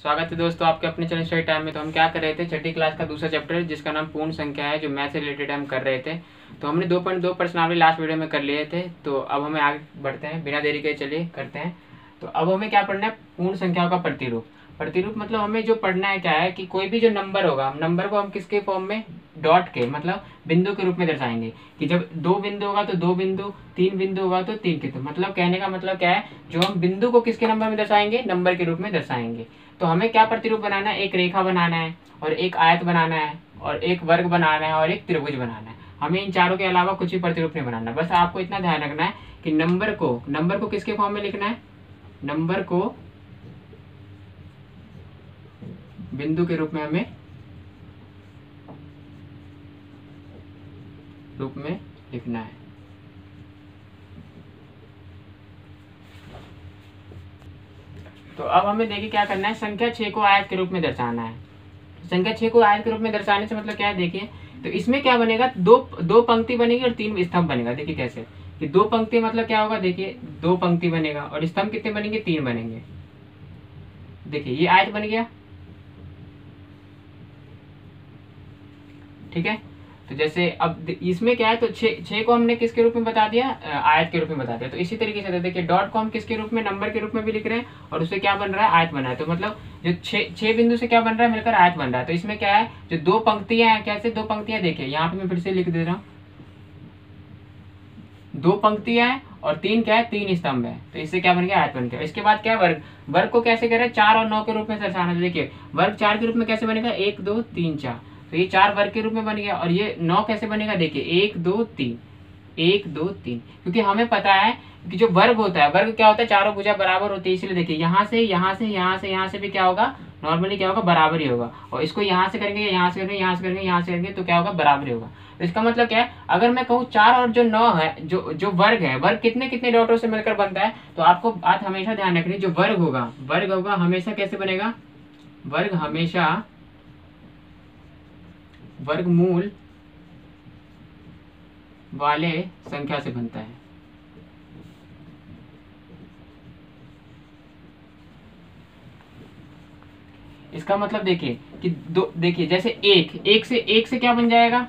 स्वागत है दोस्तों आपके अपने चैनल स्टडी टाइम में। तो हम क्या कर रहे थे, छठी क्लास का दूसरा चैप्टर जिसका नाम पूर्ण संख्या है, जो मैथ से रिलेटेड हम कर रहे थे। तो हमने 2.2 प्रश्नावली लास्ट वीडियो में कर लिए थे। तो अब हमें आगे बढ़ते हैं, बिना देरी के चलिए करते हैं। तो अब हमें क्या पढ़ना है, पूर्ण संख्याओं का प्रतिरूप। प्रतिरूप मतलब हमें जो पढ़ना है क्या है कि कोई भी जो नंबर होगा, नंबर को हम किसके फॉर्म में, डॉट के मतलब बिंदु के रूप में दर्शाएंगे। कि जब 2 बिंदु होगा तो 2 बिंदु, 3 बिंदु होगा तो 3 के। तो मतलब कहने का मतलब क्या है, जो हम बिंदु को किसके नंबर में दर्शाएंगे, नंबर के रूप में दर्शाएंगे। तो हमें क्या प्रतिरूप बनाना है, एक रेखा बनाना है और एक आयत बनाना है और एक वर्ग बनाना है और एक त्रिभुज बनाना है। हमें इन चारों के अलावा कुछ भी प्रतिरूप नहीं बनाना। बस आपको इतना ध्यान रखना है कि नंबर को किसके फॉर्म में लिखना है, नंबर को बिंदु के रूप में हमें लिखना है। तो अब हमें देखिए क्या करना है, संख्या 6 को आयत के रूप में दर्शाना है। संख्या 6 को आयत के रूप में दर्शाने से मतलब क्या है, देखिए तो इसमें क्या बनेगा, दो पंक्ति बनेगी और 3 स्तंभ बनेगा। देखिए कैसे कि 2 पंक्ति मतलब क्या होगा, देखिए 2 पंक्ति बनेगा और स्तंभ कितने बनेंगे, 3 बनेंगे। देखिए ये आयत बन गया, ठीक है। तो जैसे अब इसमें क्या है, तो 6 को हमने किसके रूप में बता दिया, आयत के रूप में बता दिया। तो इसी तरीके से देखिए डॉट को हम किसके रूप में, नंबर के रूप में भी लिख रहे हैं और उससे क्या बन रहा है, आयत बन रहा है। तो मतलब जो 6 बिंदु से क्या बन रहा है, मिलकर आयत बन रहा है। तो इसमें क्या है, जो 2 पंक्तियां हैं, कैसे 2 पंक्तियां, देखिए यहाँ पे मैं फिर से लिख दे रहा हूँ, 2 पंक्तियां हैं और 3 क्या है, 3 स्तंभ है। तो इससे क्या बन गया, आयत बन गया। इसके बाद क्या है, वर्ग को कैसे करें, 4 और 9 के रूप में दर्शाना। देखिए वर्ग 4 के रूप में कैसे बनेगा, 1 2 3 4। तो ये 4 वर्ग के रूप में बन गया। और ये 9 कैसे बनेगा, देखिए 1 2 3 1 2 3। क्योंकि हमें पता है कि जो वर्ग होता है, वर्ग क्या होता है, चारों भुजा बराबर होती है। इसलिए देखिए यहाँ से यहाँ से यहाँ से यहाँ से भी क्या होगा, नॉर्मली क्या होगा, बराबर ही होगा। और इसको यहाँ से करेंगे, यहाँ से करेंगे, यहाँ से करेंगे, यहाँ से करेंगे, तो क्या होगा, बराबर ही होगा। तो इसका मतलब क्या है, अगर मैं कहूँ 4 और जो 9 है, जो वर्ग है, वर्ग कितने कितने डॉटों से मिलकर बनता है। तो आपको बात हमेशा ध्यान रखनी, जो वर्ग होगा हमेशा कैसे बनेगा, वर्ग हमेशा वर्गमूल वाले संख्या से बनता है। इसका मतलब देखिए कि देखिए जैसे एक से क्या बन जाएगा,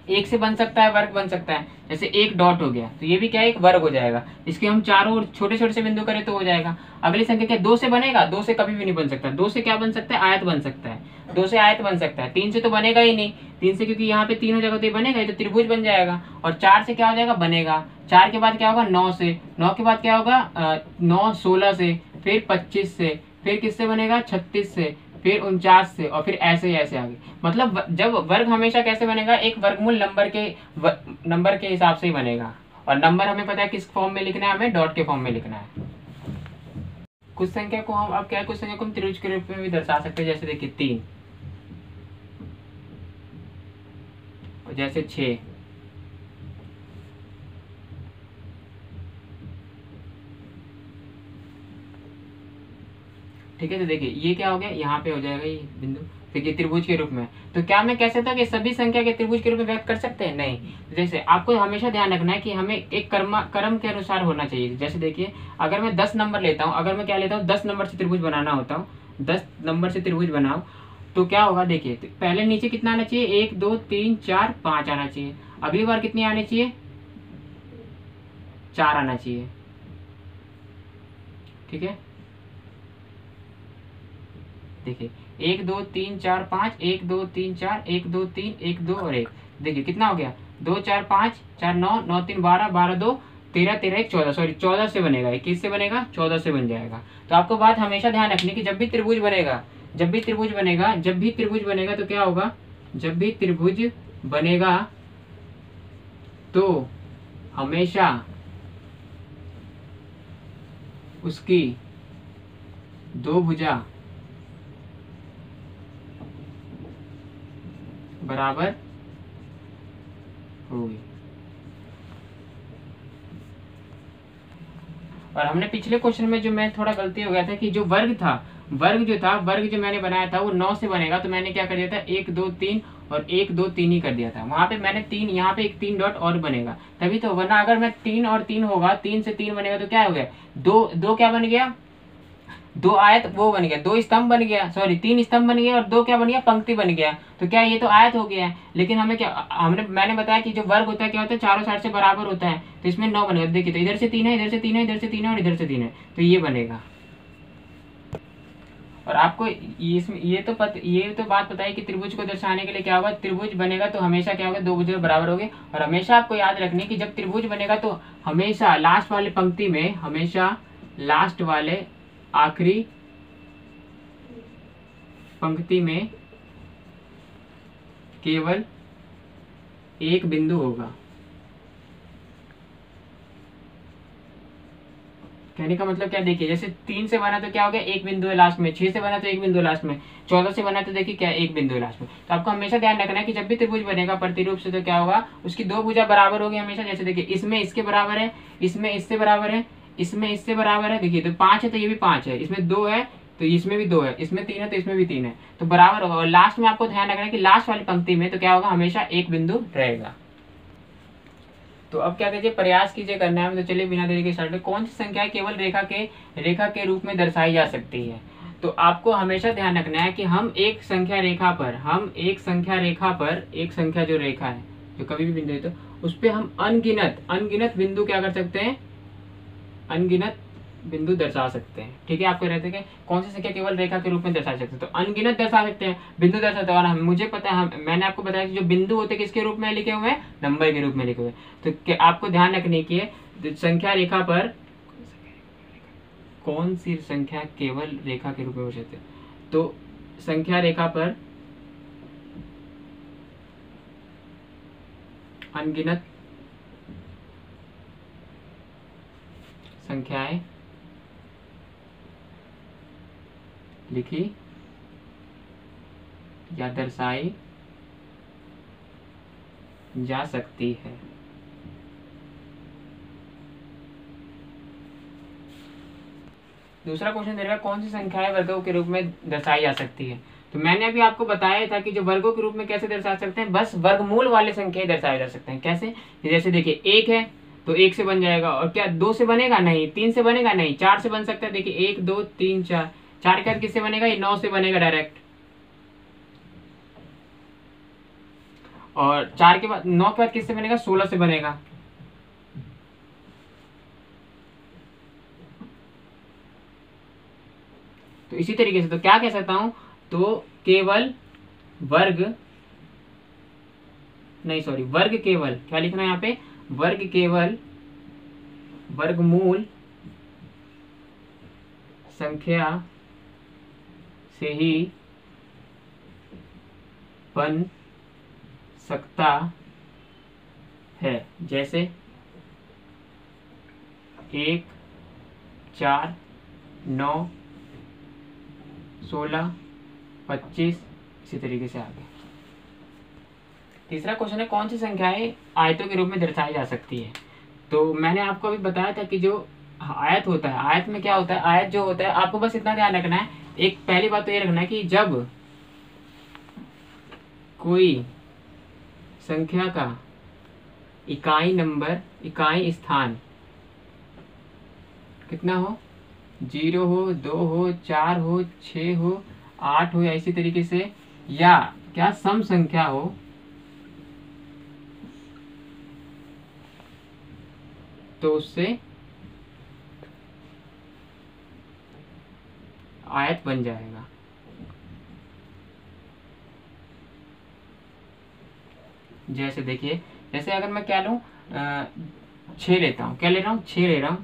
एक से बन सकता है, वर्ग बन सकता है। जैसे 1 डॉट हो गया तो ये भी क्या है, एक वर्ग हो जाएगा। इसके हम चारों छोटे छोटे से बिंदु करें तो हो जाएगा। अगली संख्या क्या, 2 से बनेगा, 2 से कभी भी नहीं बन सकता। 2 से क्या बन सकता है, आयत बन सकता है। 2 से आयत बन सकता है, 3 से तो बनेगा ही नहीं। 3 से क्योंकि यहाँ पे 3 हो जाएगा तो ये बनेगा ही, तो त्रिभुज बन जाएगा। और 4 से क्या हो जाएगा, बनेगा। 4 के बाद क्या होगा, 9 से। 9 के बाद क्या होगा, 9 16 से, फिर 25 से, फिर किससे बनेगा, 36 से, फिर 49 से, और फिर ऐसे ऐसे आगे। मतलब जब वर्ग हमेशा कैसे बनेगा, एक वर्गमूल नंबर के हिसाब से ही बनेगा। और नंबर हमें पता है किस फॉर्म में लिखना है, हमें डॉट के फॉर्म में लिखना है। कुछ संख्या को हम अब क्या है, कुछ संख्या को हम त्रिभुज के रूप में भी दर्शा सकते हैं। जैसे देखिए 3 और जैसे 6, ठीक है। तो देखिए ये क्या हो गया, यहाँ पे हो जाएगा ये बिंदु, देखिए त्रिभुज के रूप में। तो क्या मैं कह सकता हूँ कि सभी संख्या के त्रिभुज के रूप में व्यक्त कर सकते हैं, नहीं। जैसे आपको हमेशा ध्यान रखना है कि हमें एक क्रम के अनुसार होना चाहिए। जैसे देखिए अगर मैं 10 नंबर लेता हूँ, अगर मैं क्या लेता हूँ, 10 नंबर से त्रिभुज बनाना होता हूँ, 10 नंबर से त्रिभुज बनाओ तो क्या होगा, देखिए तो पहले नीचे कितना आना चाहिए, 1 2 3 4 5 आना चाहिए। अगली बार कितनी आनी चाहिए, 4 आना चाहिए, ठीक है। देखिए 1 2 3 4 5, 1 2 3 4, 1 2 3, 1 2 और 1। देखिए कितना हो गया, 2 4 5 4 9 9 3 12 12 2 13 13 1 14, सॉरी 14 से बनेगा। 21 से बनेगा, 14 से बन जाएगा। तो आपको बात हमेशा ध्यान रखनी कि जब भी त्रिभुज बनेगा तो क्या होगा, जब भी त्रिभुज बनेगा तो हमेशा उसकी 2 भुजा बराबर होगी। और हमने पिछले क्वेश्चन में जो मैं थोड़ा गलती हो गया था कि जो वर्ग जो मैंने बनाया था वो 9 से बनेगा। तो मैंने क्या कर दिया था, 1 2 3 और 1 2 3 ही कर दिया था। वहां पे मैंने 3, यहाँ पे एक 3 डॉट और बनेगा तभी तो, वरना अगर मैं 3 और 3 होगा, 3 से 3 बनेगा तो क्या हो गया, 2 क्या बन गया, दो आयत वो बन गया, दो स्तंभ बन गया, सॉरी 3 स्तंभ बन गया और 2 क्या बन गया, पंक्ति बन गया। तो क्या ये तो आयत हो गया है, लेकिन हमें क्या, मैंने बताया कि जो वर्ग होता है क्या होता है, चारों साइड से बराबर होता है, तो इसमें 9 बनेगा। देखिए तो इधर से 3 है, इधर से 3 है, इधर से 3 है और इधर से 3 है, तो ये बनेगा। और आपको ये तो बात पता है कि त्रिभुज को दर्शाने के लिए क्या होगा, त्रिभुज बनेगा तो हमेशा क्या होगा, दो भुज बराबर होंगे। और हमेशा आपको याद रखनी कि जब त्रिभुज बनेगा तो हमेशा लास्ट वाले पंक्ति में, हमेशा लास्ट वाले आखिरी पंक्ति में केवल एक बिंदु होगा। कहने का मतलब क्या, देखिए जैसे 3 से बना तो क्या हो गया, एक बिंदु है लास्ट में, 6 से बना तो एक बिंदु है लास्ट में, 14 से बना तो देखिए क्या एक बिंदु है लास्ट में। तो आपको हमेशा ध्यान रखना है कि जब भी त्रिभुज बनेगा प्रतिरूप से तो क्या होगा, उसकी दो भुजा बराबर होगी हमेशा। जैसे देखिए इसमें इसके बराबर है, इसमें इससे बराबर है, इसमें इससे बराबर है। देखिए तो 5 है तो ये भी 5 है, इसमें 2 है तो इसमें भी 2 है, इसमें 3 है तो इसमें भी 3 है, तो बराबर होगा। और लास्ट में आपको ध्यान रखना है कि लास्ट वाली पंक्ति में तो क्या होगा, हमेशा एक बिंदु रहेगा। तो अब क्या कीजिए, प्रयास कीजिए करना है। तो चलिए बिना देरी के स्टार्ट। कौन सी संख्या केवल रेखा के रूप में दर्शाई जा सकती है। तो आपको हमेशा ध्यान रखना है कि हम एक संख्या रेखा पर एक संख्या जो रेखा है, जो कभी भी बिंदु है, तो उस पर हम अनगिनत बिंदु क्या कर सकते हैं, अनगिनत बिंदु दर्शा सकते हैं। ठीक है, आपको रहते हैं कौन सी संख्या केवल रेखा के रूप में दर्शा सकते हैं, तो अनगिनत दर्शा सकते हैं, बिंदु दर्शा सकते हैं। और मुझे पता है, मैंने आपको बताया कि जो बिंदु होते हैं किसके रूप में लिखे हुए हैं, नंबर के रूप में लिखे हुए हैं। तो आपको ध्यान रखने की है, संख्या रेखा पर कौन सी संख्या केवल रेखा के रूप में हो सकते हैं, तो संख्या रेखा पर अनगिनत संख्याएं लिखी या दर्शाई जा सकती है। दूसरा क्वेश्चन दे रहा है, कौन सी संख्याएं वर्गों के रूप में दर्शाई जा सकती है। तो मैंने अभी आपको बताया था कि जो वर्गों के रूप में कैसे दर्शा सकते हैं, बस वर्गमूल वाले संख्याएं दर्शाए जा सकते हैं। कैसे, जैसे देखिए 1 है तो 1 से बन जाएगा, और क्या 2 से बनेगा, नहीं, 3 से बनेगा, नहीं, 4 से बन सकता है। देखिए 1 2 3 4, 4 के बाद किससे बनेगा, ये 9 से बनेगा डायरेक्ट। और 4 के बाद 9 के बाद किससे बनेगा, 16 से बनेगा। तो इसी तरीके से तो क्या कह सकता हूं, तो केवल वर्ग केवल, क्या लिखना है यहाँ पे, वर्ग केवल वर्गमूल संख्या से ही बन सकता है। जैसे 1 4 9 16 25, इसी तरीके से आगे। तीसरा क्वेश्चन है, कौन सी संख्याएं आयतों के रूप में दर्शाई जा सकती है। तो मैंने आपको अभी बताया था कि जो आयत होता है, आयत में क्या होता है, आयत जो होता है, आपको बस इतना ध्यान रखना है। एक पहली बात तो ये रखना है कि जब कोई संख्या का इकाई नंबर, इकाई स्थान कितना हो, 0 हो, 2 हो, 4 हो, 6 हो, 8 हो, या इसी तरीके से, या क्या सम संख्या हो, तो उससे आयत बन जाएगा। जैसे देखिए, जैसे अगर मैं क्या लूं, 6 लेता हूं, क्या ले रहा हूं, 6 ले रहा हूं।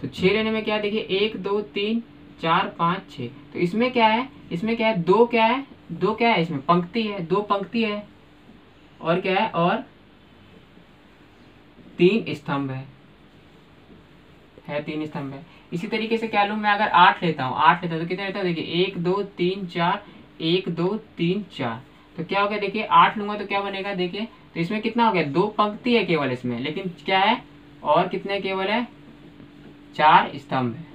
तो 6 लेने में क्या, देखिए 1 2 3 4 5 6, तो इसमें क्या है, इसमें क्या है, 2 क्या है, 2 क्या है, इसमें पंक्ति है, 2 पंक्ति है, और क्या है, और 3 स्तंभ है 3 स्तंभ है। इसी तरीके से क्या लूं मैं, अगर 8 लेता हूं, 8 लेता हूं तो कितने लेता हूं, देखिए 1 2 3 4, 1 2 3 4, तो क्या हो गया, देखिए 8 लूंगा तो क्या बनेगा, देखिए तो इसमें कितना हो गया, 2 पंक्ति है केवल इसमें, लेकिन क्या है, और कितने केवल है, 4 स्तंभ है।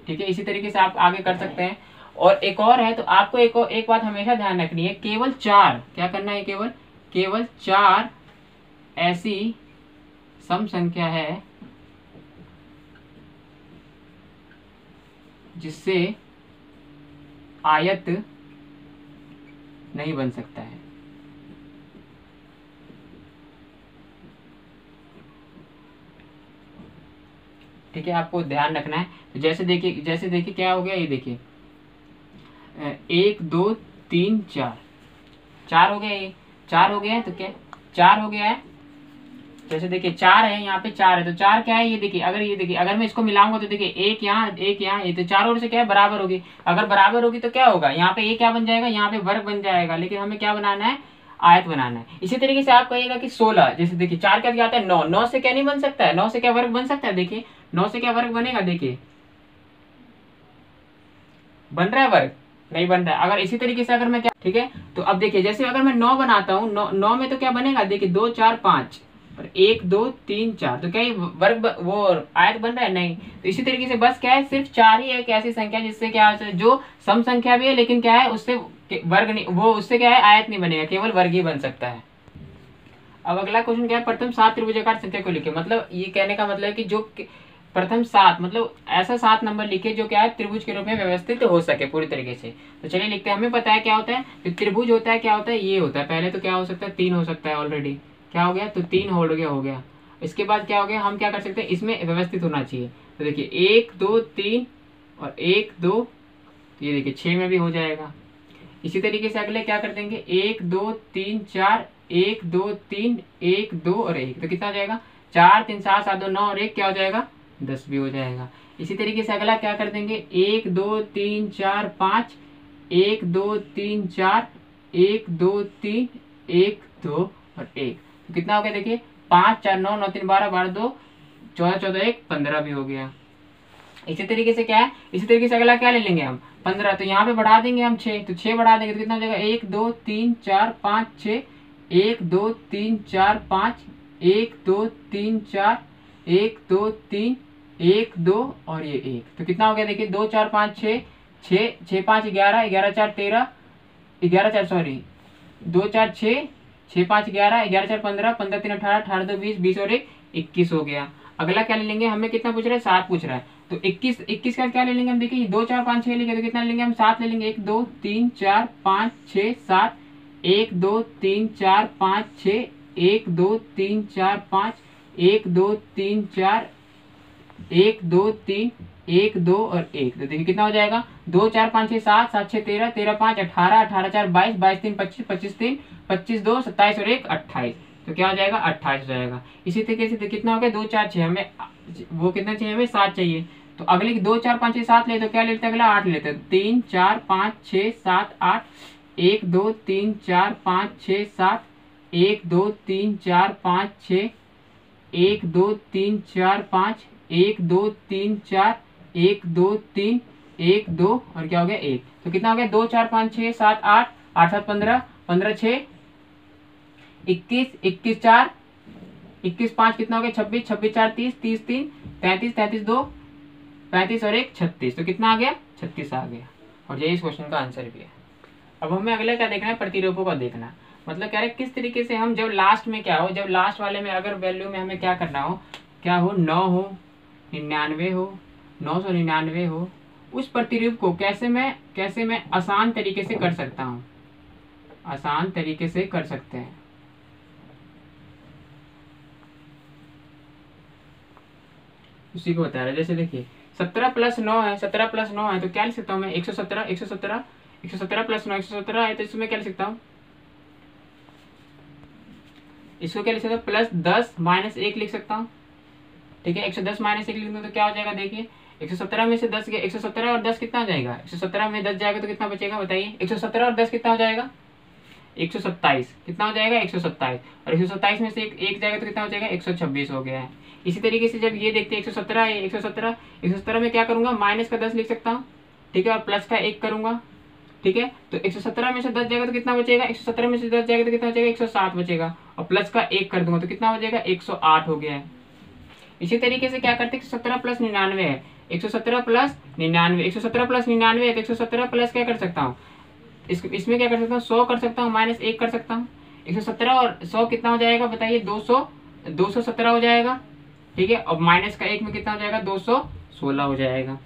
ठीक है, इसी तरीके से आप आगे कर सकते हैं। और एक और है, तो आपको एक बात हमेशा ध्यान रखनी है, केवल 4 क्या करना है, केवल 4 ऐसी सम संख्या है जिससे आयत नहीं बन सकता है। ठीक है, आपको ध्यान रखना है। तो जैसे देखिए क्या हो गया, ये देखिए 1 2 3 4, 4 हो गया, ये 4 हो गया है। तो क्या 4 हो गया है, जैसे देखिए 4 है, यहाँ पे 4 है, तो 4 क्या है, ये देखिए अगर मैं इसको मिलाऊंगा तो देखिए एक यहाँ ये तो चारों ओर से क्या है, बराबर होगी। अगर बराबर होगी तो क्या होगा, यहाँ पे ये क्या बन जाएगा, यहाँ पे वर्ग बन जाएगा। लेकिन हमें क्या बनाना है, आयत बनाना है। इसी तरीके से आप कहिएगा कि 16, जैसे देखिए 4 क्या आता है 9, 9 से क्या नहीं बन सकता है, 9 से क्या वर्ग बन सकता है, देखिए 9 से क्या वर्ग बनेगा, देखिए बन रहा है वर्ग, नहीं बन रहा है। अगर इसी तरीके से अगर मैं क्या, ठीक है, तो अब देखिए जैसे अगर मैं 9 बनाता हूँ, 9 में तो क्या बनेगा, देखिए 2 4 5 और 1 2 3 4, तो क्या ये वर्ग वो आयत बन रहा है, नहीं। तो इसी तरीके से बस क्या है, सिर्फ 4 ही एक ऐसी संख्या जिससे क्या जो सम संख्या भी है, लेकिन क्या है उससे वर्ग नहीं, वो उससे क्या है आयत नहीं बनेगा, केवल वर्ग ही बन सकता है। अब अगला क्वेश्चन क्या है, प्रथम 7 त्रिभुजाकार संख्या को लिखे। मतलब ये कहने का मतलब है कि जो प्रथम 7 मतलब ऐसा 7 नंबर लिखे जो क्या है त्रिभुज के रूप में व्यवस्थित हो सके पूरी तरीके से। तो चलिए लिखते हैं। हमें पता है क्या होता है, जो त्रिभुज होता है क्या होता है, ये होता है। पहले तो क्या हो सकता है, 3 हो सकता है, ऑलरेडी क्या हो गया, तो 3 हो गया। इसके बाद क्या हो गया, हम क्या कर सकते हैं, इसमें व्यवस्थित होना चाहिए। तो देखिए 1 2 3 और 1 2, ये देखिए 6 में भी हो जाएगा। इसी तरीके से अगले क्या कर देंगे, 1 2 3 4, 1 2 3 1 2 और 1, तो कितना हो जाएगा, 4 3 7 7 2 9 और 1 क्या हो जाएगा, 10 भी हो जाएगा। इसी तरीके से अगला क्या कर देंगे, 1 2 3 4 5, 1 2 3 4, 1 2 3 1 2 और 1, तो कितना हो गया, देखिए 5 4 9 9 3 12 12 2 14 14 1 15 भी हो गया। इसी तरीके से क्या है, इसी तरीके से अगला क्या ले लेंगे हम, 15, तो यहाँ पे बढ़ा देंगे हम 6, तो 6 बढ़ा देंगे तो कितना हो जाएगा, 1 2 3 4 5 6, 1 2 3 4 5, 1 2 3 4, 1 2 3 1 2 और ये 1, तो कितना हो गया, देखिए 2 4 5 6 6 6 5 11 11 4 13 11 4 सॉरी 2 4 6 6 5 11 11 4 15 15 3 18 18 2 20 20 और 1 21 हो गया। अगला क्या ले लेंगे, हमें कितना पूछ रहा है, 7 पूछ रहा है, तो 21 का क्या ले लेंगे हम, देखिए 2 4 5 6 लेंगे तो कितना ले लेंगे हम, 7 ले लेंगे। 1 2 3 4 5 6 7, 1 2 3 4 5 6, 1 2 3 4 5, 1 2 3 4 1 2 3 1 2 और 1, तो देखिए कितना हो जाएगा, 2 4 5 6 7 7 6 13 13 5 18 18 4 22 22 3 25 25 3 25 2 27 और 1 28, तो क्या हो जाएगा, 28 हो जाएगा। इसी तरीके से कितना हो गया, 2 4 6, हमें वो कितना चाहिए, हमें 7 चाहिए, तो अगले 2 4 5 6 7 ले, तो क्या लेते हैं, अगला 8 लेते हैं, 3 4 5 6 7 8, 1 2 3 4 5 6 7, 1 2 3 4 5 6, 1 2 3 4 5, 1 2 3 4 1 2 3 1 2 और क्या हो गया 1, तो कितना हो गया, 2 4 5 6 7 8 8 7 15 15 6 21 21 4 21 5 कितना हो गया, 26 26 4 30 30 3 33 33 2 35 और 1 36, तो कितना आ गया, 36 आ गया। और यही इस क्वेश्चन का आंसर भी है। अब हमें अगले क्या देखना है, प्रतिरूपों का देखना, मतलब कह रहे किस तरीके से हम जब लास्ट में क्या हो, जब लास्ट वाले में अगर वैल्यू में हमें क्या करना हो, क्या हो 9 हो 99 हो 999 हो, उस प्रतिरूप को कैसे मैं आसान तरीके से कर सकता हूँ, आसान तरीके से कर सकते हैं। उसी को बता रहा है। जैसे देखिए 17 + 9 है, 17 + 9 है, तो क्या लिख सकता हूँ मैं, 117 117 117 + 9 117 है, तो इसमें क्या लिख सकता हूँ, इसको क्या लिख सकता हूँ, +10 - 1 लिख सकता हूँ। ठीक है, 110 - 1 लिख दूँ तो क्या हो जाएगा, देखिए 117 में से 10 गया, 117 और 10 कितना हो जाएगा, 117 में 10 जाएगा तो कितना बचेगा, बताइए 117 और 10 कितना हो जाएगा, 127, कितना हो जाएगा 127, और 127 में से एक जाएगा तो कितना हो जाएगा, 126 हो गया है। इसी तरीके से जब ये देखते हैं 117 है, 117 में क्या करूंगा, माइनस का 10 लिख सकता हूँ, ठीक है, और प्लस का 1 करूंगा, ठीक है, तो 117 में से 10 जाएगा तो कितना बचेगा, 117 में से 10 जाएगा तो कितना बचेगा, 107 बचेगा, और प्लस का 1 कर दूंगा तो कितना हो जाएगा, 108 हो गया है। इसी तरीके से क्या करते हैं, 117 + 99 है, 117 + 99, 117 + 99 है, तो 117 प्लस क्या कर सकता हूँ, इसमें क्या कर सकता हूँ, 100 कर सकता हूँ, -1 कर सकता हूँ। 117 और 100 कितना हो जाएगा, बताइए 217 हो जाएगा, ठीक है, और माइनस का 1 में कितना हो जाएगा, 216 हो जाएगा।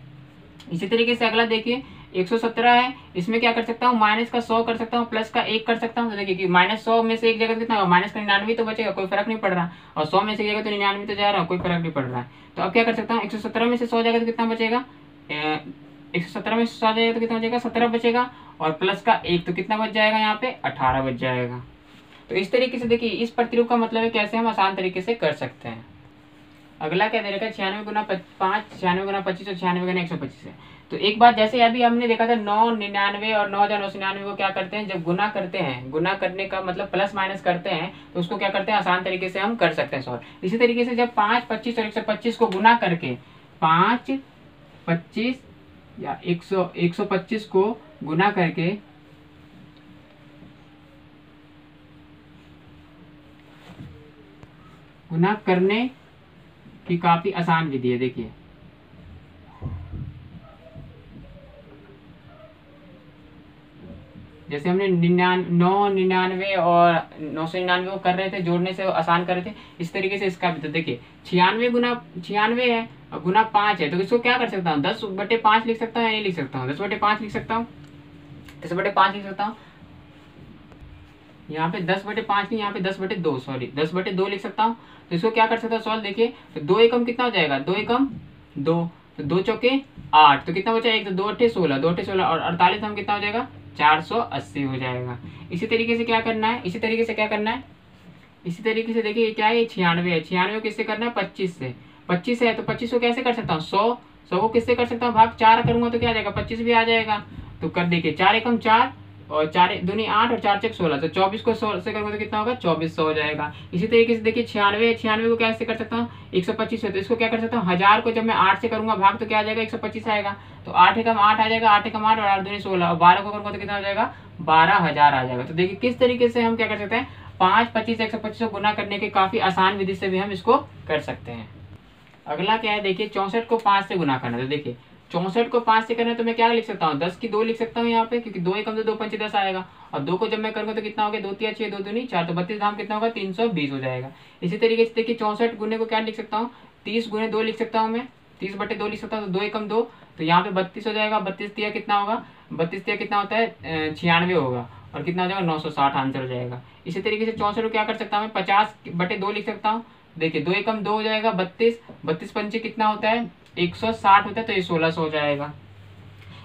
इसी तरीके से अगला देखिए 117 है, इसमें क्या कर सकता हूँ, माइनस का 100 कर सकता हूँ, प्लस का 1 कर सकता हूँ। तो देखिए कि -100 में से एक जगह कितना होगा, माइनस का 99 तो बचेगा, कोई फर्क नहीं पड़ रहा, और 100 में से एक जगह तो 99 तो जा रहा है, कोई फर्क नहीं पड़ रहा है। तो अब क्या कर सकता हूँ, 117 में से 100 जाएगा तो कितना बचेगा, 117 में से 100 जाएगा तो कितना बचेगा, 17 बचेगा, और प्लस का 1 तो कितना बच जाएगा, यहाँ पे 18 बच जाएगा। तो इस तरीके से देखिए इस प्रतिरूप का मतलब है कैसे हम आसान तरीके से कर सकते हैं। अगला क्या दे रखा है, 96 गुना 5, 96 गुना 25 और 96 गुना 125 है। तो एक बात जैसे अभी हमने देखा था 999 और 9999 को क्या करते हैं, जब गुना करते हैं, गुना करने का मतलब प्लस माइनस करते हैं, तो उसको क्या करते हैं, आसान तरीके से हम कर सकते हैं सॉल्व। इसी तरीके से जब 5, 25 और 125 को गुना करके 5, 25 या 125 को गुना करके गुना करने की काफी आसान विधि है। देखिए जैसे हमने 999 और 999 को कर रहे थे, जोड़ने से आसान कर रहे थे, इस तरीके से इसका भी। तो देखिए 96 गुना 96 है और गुना 5 है, तो इसको क्या कर सकता हूँ, 10/5 लिख सकता हूँ या नहीं लिख सकता हूँ, 10/5 लिख सकता हूँ, 10/5 लिख सकता हूँ। यहाँ पे 10/5 नहीं, यहाँ पे 10/2, सॉरी 10/2 लिख सकता हूँ। तो इसको क्या कर सकता हूँ सॉल्व, देखिए तो 2 एकम कितना हो जाएगा, 2 एकम 2, तो 2 चौके 8, तो कितना बचा, 1 तो 2 8 16, 2 8 16 और 48 हम कितना हो जाएगा, 480 हो जाएगा। इसी तरीके से क्या करना है, इसी तरीके से क्या करना है, इसी तरीके से देखिए क्या है, 96 है, 96 को किससे करना है, 25 से, 25 है तो 25 को कैसे कर सकता हूँ, 100 को किससे कर सकता हूँ, भाग 4 करूंगा तो क्या आ जाएगा, 25 भी आ जाएगा। तो कर देखिए 4 एकम 4 और 4 दूनी 8 और 4 चक 16, तो 24 को 100 से करूंगा तो कितना होगा, 2400 हो जाएगा। इसी तरीके से देखिए 96 को कैसे कर सकता हूँ, 125 है तो इसको क्या कर सकता हूँ, 1000 को जब मैं 8 से करूंगा भाग तो क्या आ जाएगा, 125 आएगा। तो 8 एकम 8 आ जाएगा, 8 एकम 8 और 8 दूनी 16 और 12 को करूंगा तो कितना हो जाएगा, 12000 आ जाएगा। तो देखिए किस तरीके से हम क्या कर सकते हैं, 5, 25, 125 को गुना करने के काफी आसान विधि से भी हम इसको कर सकते हैं। अगला क्या है, देखिए 64 को 5 से गुना करना है। तो देखिए 64 को 5 से करना है तो मैं क्या लिख सकता हूँ, 10 की 2 लिख सकता हूँ यहाँ पे, क्योंकि 2 एकम तो 2 पंचे 10 आएगा, और 2 को जब मैं करूँगा तो कितना हो गया, 2 3 6 2 दूनी 4, तो 32 धाम कितना होगा, 320 हो जाएगा। इसी तरीके से देखिए 64 गुने को क्या लिख सकता हूँ, 30 गुने 2 लिख सकता हूँ मैं, 30/2 लिख सकता हूँ, तो 2 एकम 2, तो यहाँ पे 32 हो जाएगा, 32 तिया कितना होगा, 32 तिया कितना होता है, 96 होगा, और कितना हो जाएगा, 960 आंसर हो जाएगा। इसी तरीके से 64 को क्या कर सकता हूँ, 50/2 लिख सकता हूँ। देखिए 2 एकम 2 हो जाएगा, 32, 32 पंचे कितना होता है, 160 होता है, तो ये 1600 हो जाएगा।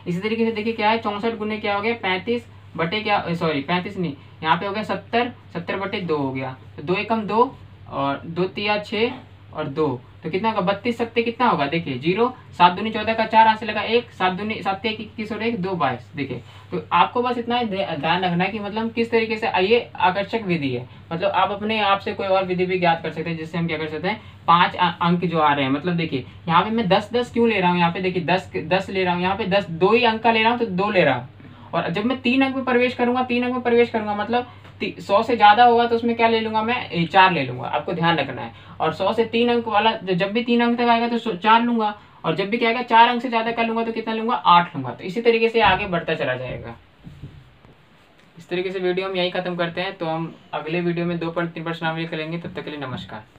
इसी तरीके से देखिए क्या है, 64 गुने क्या हो गया, 35 बटे क्या, सॉरी 35 नहीं, यहाँ पे हो गया 70, 70/2 हो गया, तो 2 एकम 2 और 2 तिया 6 और 2, तो कितना होगा, 32 सत्ते कितना होगा, देखिए 0, 7 दूनी 14 का 4 आंसर लगा 1, 7 दूनी 7 21 और 1 2 22। देखिए तो आपको बस इतना ध्यान रखना है कि मतलब किस तरीके से, ये आकर्षक विधि है, मतलब आप अपने आप से कोई और विधि भी ज्ञात कर सकते हैं, जिससे हम क्या कर सकते हैं, 5 अंक जो आ रहे हैं, मतलब देखिए यहाँ पे मैं 10 क्यों ले रहा हूँ, यहाँ पे देखिए 10 ले रहा हूँ, यहाँ पे 2 ही अंक का ले रहा हूँ, तो 2 ले रहा हूँ, और जब मैं 3 अंक में प्रवेश करूंगा, 3 अंक में प्रवेश करूंगा मतलब 100 से ज्यादा होगा तो उसमें क्या ले लूंगा मैं, 4 ले लूंगा, आपको ध्यान रखना है। और 100 से 3 अंक वाला जब भी 3 अंक तक आएगा तो 4 लूंगा, और जब भी क्या आएगा 4 अंक से ज्यादा कर लूंगा तो कितना लूंगा, 8 लूंगा। तो इसी तरीके से आगे बढ़ता चला जाएगा। इस तरीके से वीडियो हम यही खत्म करते हैं, तो हम अगले वीडियो में 2.3 प्रश्नावली करेंगे। तब तक के लिए नमस्कार।